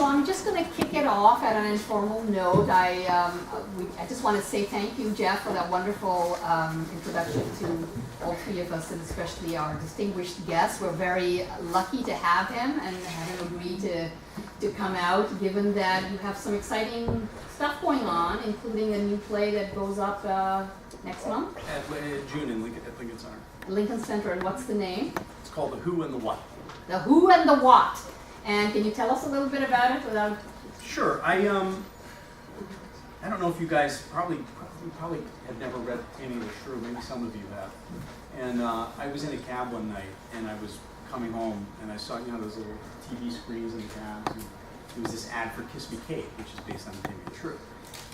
So I'm just going to kick it off at an informal note. I just want to say thank you, Jeff, for that wonderful introduction to all three of us, and especially our distinguished guest. We're very lucky to have him and have him agree to come out, given that you have some exciting stuff going on, including a new play that goes up next month? June at Lincoln Center. Lincoln Center, and what's the name? It's called The Who and the What. The Who and the What. And can you tell us a little bit about it without... Sure. I don't know if you guys probably have never read Taming the Shrew. Maybe some of you have. And I was in a cab one night, and I was coming home, and I saw those little TV screens in the cabs. And there was this ad for Kiss Me Kate, which is based on Taming the Shrew.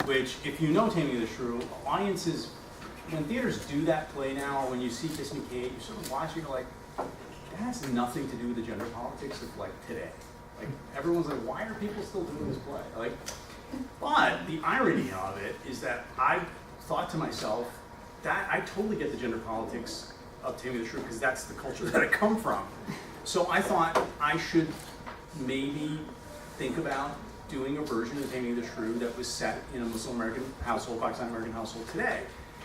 Which, if you know Taming the Shrew, audiences, when theaters do that play now, when you see Kiss Me Kate, you sort of watch it, you're like, that has nothing to do with the gender politics of like today. Like everyone's like, why are people still doing this play? Like, but the irony of it is that I thought to myself that I totally get the gender politics of Taming the Shrew because that's the culture that I come from. So I thought I should maybe think about doing a version of Taming the Shrew that was set in a Muslim American household, Pakistani American household today.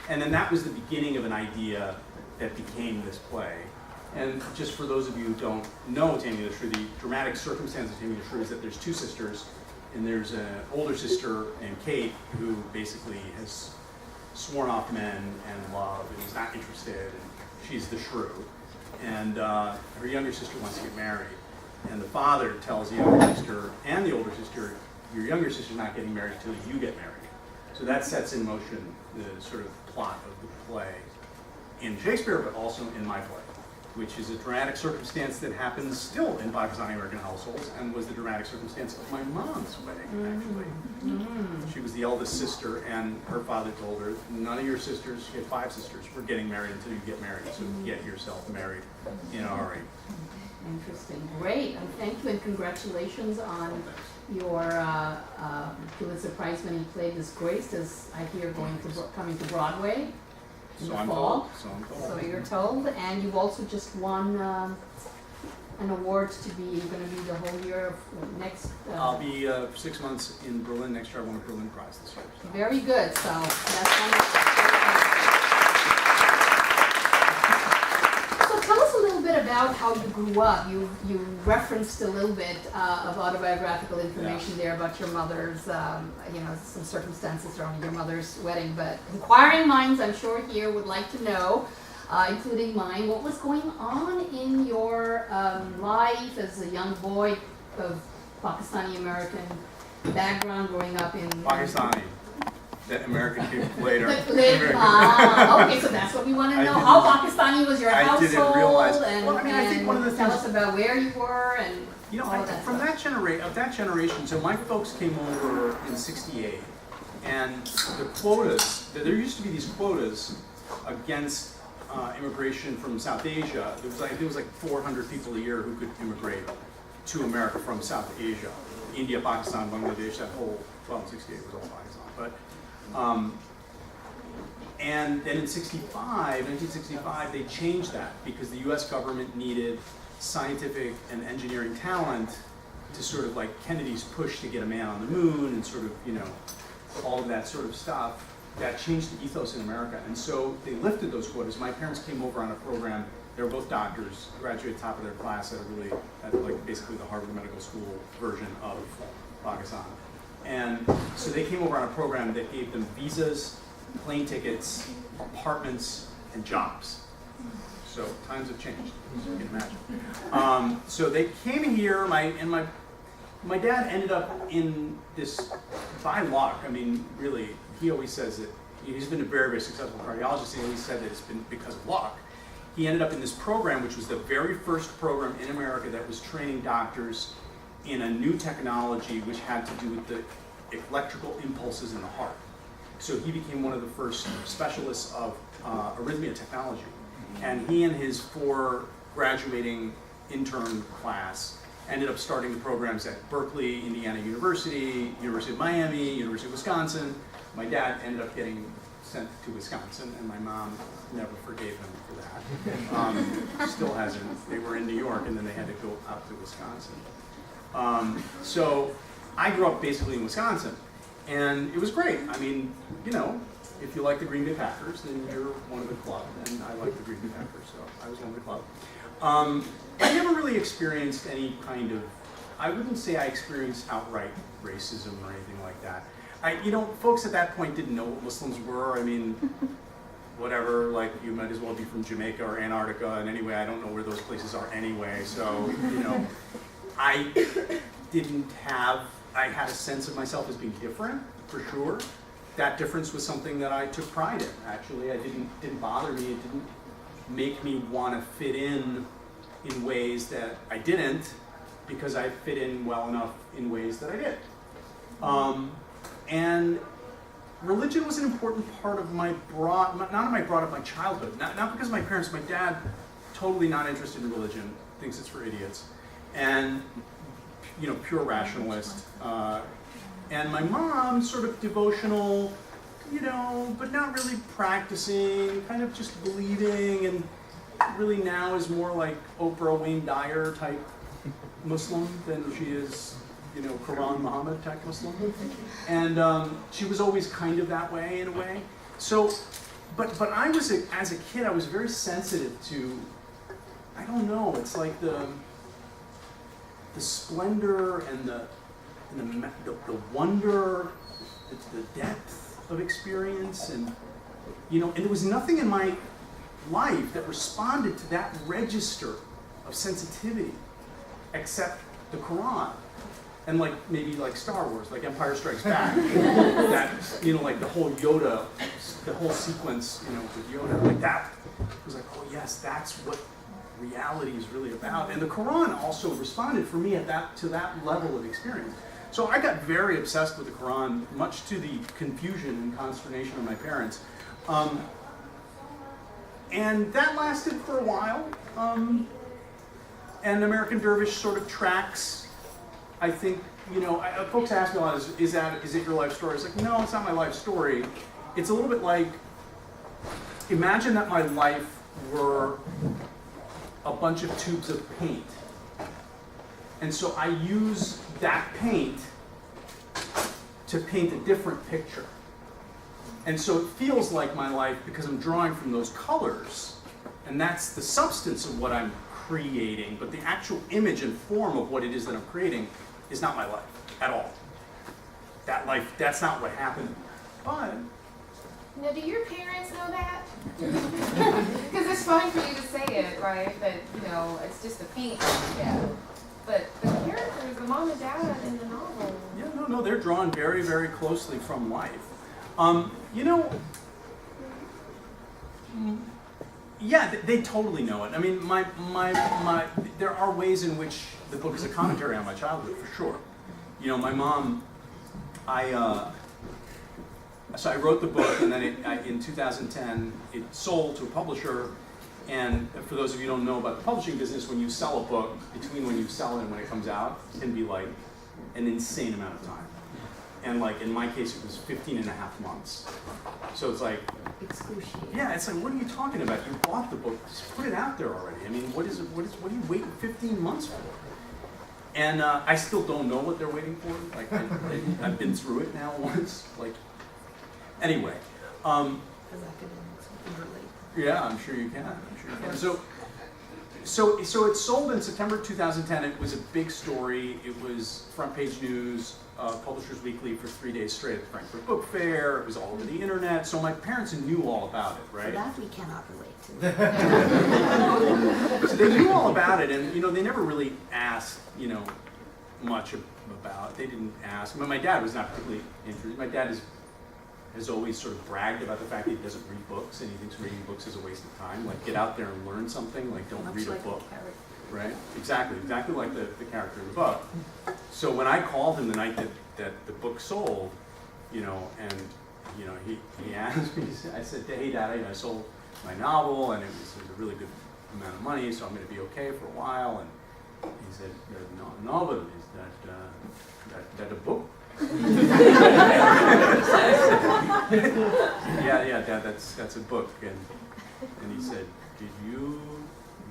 And then that was the beginning of an idea that became this play. And just for those of you who don't know Taming the Shrew, the dramatic circumstance of Taming the Shrew is that there's two sisters, and there's an older sister named Kate who basically has sworn off men and love and is not interested, and she's the shrew. And her younger sister wants to get married. And the father tells the younger sister and the older sister, your younger sister's not getting married until you get married. So that sets in motion the sort of plot of the play in Shakespeare, but also in my play, which is a dramatic circumstance that happens still in Pakistani American households and was the dramatic circumstance of my mom's wedding, actually. She was the eldest sister, and her father told her, none of your sisters, she had 5 sisters, we're getting married until you get married, so get yourself married in a hurry. Interesting. Great. And thank you, and congratulations on your Pulitzer Prize winning play, Disgraced, as I hear coming to Broadway in the fall. So I'm told. So you're told, and you've also just won an award to be going to be the whole year of next. I'll be 6 months in Berlin next year. I won a Berlin Prize this year. So. Very good. So that's wonderful. So tell us a little bit about how you grew up. You referenced a little bit of autobiographical information there about your mother's, some circumstances around your mother's wedding. But inquiring minds, I'm sure here would like to know, including mine, what was going on in your life as a young boy of Pakistani American background, growing up in Pakistani. That American came later. Okay, so that's what we want to know. How Pakistani was your household? I didn't realize. And, well, I mean, I think one of the tell things. us about where you were and from that generation. So my folks came over in '68, and the quotas. There used to be these quotas against immigration from South Asia. There was like 400 people a year who could immigrate to America from South Asia, India, Pakistan, Bangladesh. That whole in '68 was all Pakistan, but. And then in 1965, they changed that because the U.S. government needed scientific and engineering talent to sort of like Kennedy's push to get a man on the moon and sort of, all of that sort of stuff. That changed the ethos in America. And so they lifted those quotas. My parents came over on a program. They were both doctors, graduated top of their class at like basically the Harvard Medical School version of Pakistan. And so they came over on a program that gave them visas, plane tickets, apartments, and jobs. So times have changed, as you can imagine. So they came here, my dad ended up in this, by luck, I mean, really, he always says that, he's been a very, very successful cardiologist, and he always said that it's been because of luck. He ended up in this program, which was the very first program in America that was training doctors in a new technology which had to do with the electrical impulses in the heart. So he became one of the first specialists of arrhythmia technology. And he and his 4 graduating intern class ended up starting the programs at Berkeley, Indiana University, University of Miami, University of Wisconsin. My dad ended up getting sent to Wisconsin, and my mom never forgave him for that. Still hasn't. They were in New York, and then they had to go out to Wisconsin. So I grew up basically in Wisconsin, and it was great. I mean, you know, if you like the Green Bay Packers, then you're one of the club, and I like the Green Bay Packers, so I was one of the club. I never really experienced any kind of, I wouldn't say I experienced outright racism or anything like that. You know, folks at that point didn't know what Muslims were. I mean, whatever, like, you might as well be from Jamaica or Antarctica, and anyway, I don't know where those places are anyway, so, you know, I had a sense of myself as being different, for sure. That difference was something that I took pride in, actually. It didn't bother me, it didn't make me want to fit in ways that I didn't, because I fit in well enough in ways that I did. And religion was an important part of my brought up my childhood. Not because of my parents. My dad, totally not interested in religion, thinks it's for idiots, and you know, pure rationalist. And my mom, sort of devotional, you know, but not really practicing, kind of just believing, and really now is more like Oprah, Wayne Dyer type Muslim than she is, you know, Quran Muhammad type Muslim. And she was always kind of that way in a way. So, but I was, as a kid, I was very sensitive to, I don't know, it's like the splendor and the wonder, the depth of experience, and you know, and there was nothing in my life that responded to that register of sensitivity except the Quran, and like maybe like Star Wars, like Empire Strikes Back, that, you know, like the whole Yoda, the whole sequence, you know, with Yoda, like that was like, oh yes, that's what reality is really about. And the Quran also responded for me to that level of experience. So I got very obsessed with the Quran, much to the confusion and consternation of my parents. And that lasted for a while. And American Dervish sort of tracks, I think, you know, folks ask me a lot, is it your life story? It's like, no, it's not my life story. It's a little bit like, imagine that my life were a bunch of tubes of paint. And so I use that paint to paint a different picture. And so it feels like my life because I'm drawing from those colors, and that's the substance of what I'm creating, but the actual image and form of what it is that I'm creating is not my life at all. That life, that's not what happened. But now, do your parents know that? Because it's fine for you to say it, right? That, you know, it's just a paint. Yeah. But the characters, the mom and dad in the novel. yeah, no, they're drawn very, very closely from life. You know, yeah, they totally know it. I mean, there are ways in which the book is a commentary on my childhood, for sure. You know, my mom, so I wrote the book, and then in 2010, it sold to a publisher. And for those of you who don't know about the publishing business, when you sell a book, between when you sell it and when it comes out, it can be like an insane amount of time. And like in my case, it was 15 and a half months. So it's like, Excruciating. yeah, it's like, what are you talking about? You bought the book, just put it out there already. I mean, what are you waiting 15 months for? And I still don't know what they're waiting for. Like, I've been through it now once. Like, anyway. As academics, we can relate. Yeah, I'm sure you can. So it sold in September 2010. It was a big story. It was front page news, Publishers Weekly for 3 days straight at the Frankfurt Book Fair. It was all over the internet. So my parents knew all about it, right? So that we cannot relate to. So they knew all about it, and you know, they never really asked, you know, much about it. They didn't ask. But my dad was not particularly interested. My dad has always sort of bragged about the fact that he doesn't read books, and he thinks reading books is a waste of time. Like, get out there and learn something. Like, don't read a book. Right? Exactly like the character in the book. So when I called him the night that the book sold, you know, and you know, he asked me, I said, hey Dad, I sold my novel, and it was a really good amount of money, so I'm going to be okay for a while. And he said, the novel, is that a book? yeah, Dad, that's a book. And he said, did you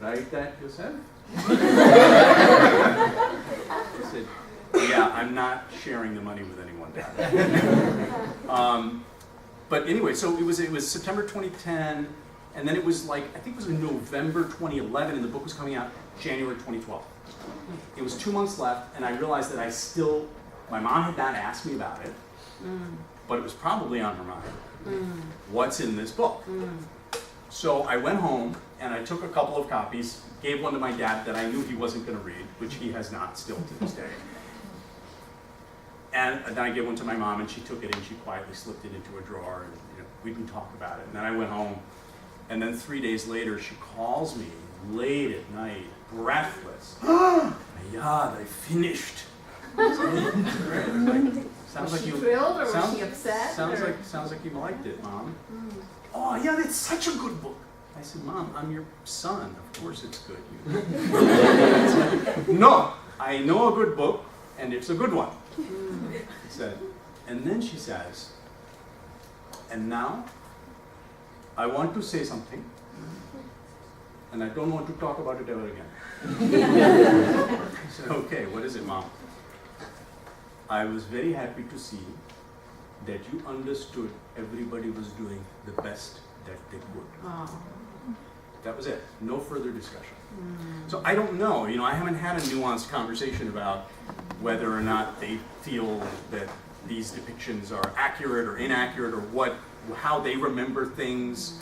write that yourself? I said, Yeah, I'm not sharing the money with anyone, Dad. But anyway, so it was September 2010, and then it was like, I think it was in November 2011, and the book was coming out January 2012. It was 2 months left, and I realized that my mom had not asked me about it, but it was probably on her mind. What's in this book? So I went home, and I took a couple of copies, gave one to my dad that I knew he wasn't going to read, which he has not still to this day. And then I gave one to my mom, and she took it and she quietly slipped it into a drawer, and we didn't talk about it. And then I went home, and then 3 days later, she calls me late at night, breathless. Ayad, I finished. Sounds Was like she you thrilled or was she upset? Sounds like you liked it, Mom. Oh yeah, it's such a good book. I said, Mom, I'm your son. Of course it's good. No, I know a good book, and it's a good one. She said, and then she says, and now I want to say something, and I don't want to talk about it ever again. I said, okay, what is it, Mom? I was very happy to see that you understood everybody was doing the best that they could. Oh. That was it. No further discussion. So I don't know. I haven't had a nuanced conversation about whether or not they feel that these depictions are accurate or inaccurate, or how they remember things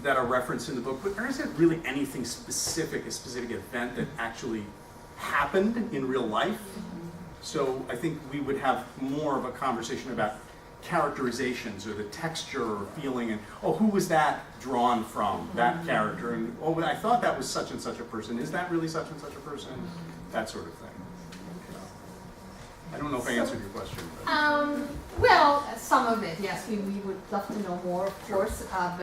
that are referenced in the book. But there isn't really anything specific, a specific event that actually happened in real life. So I think we would have more of a conversation about characterizations or the texture or feeling, and who was that drawn from, that character, and I thought that was such and such a person. Is that really such and such a person? That sort of thing. I don't know if I answered your question. Well, some of it, yes. We would love to know more, of course.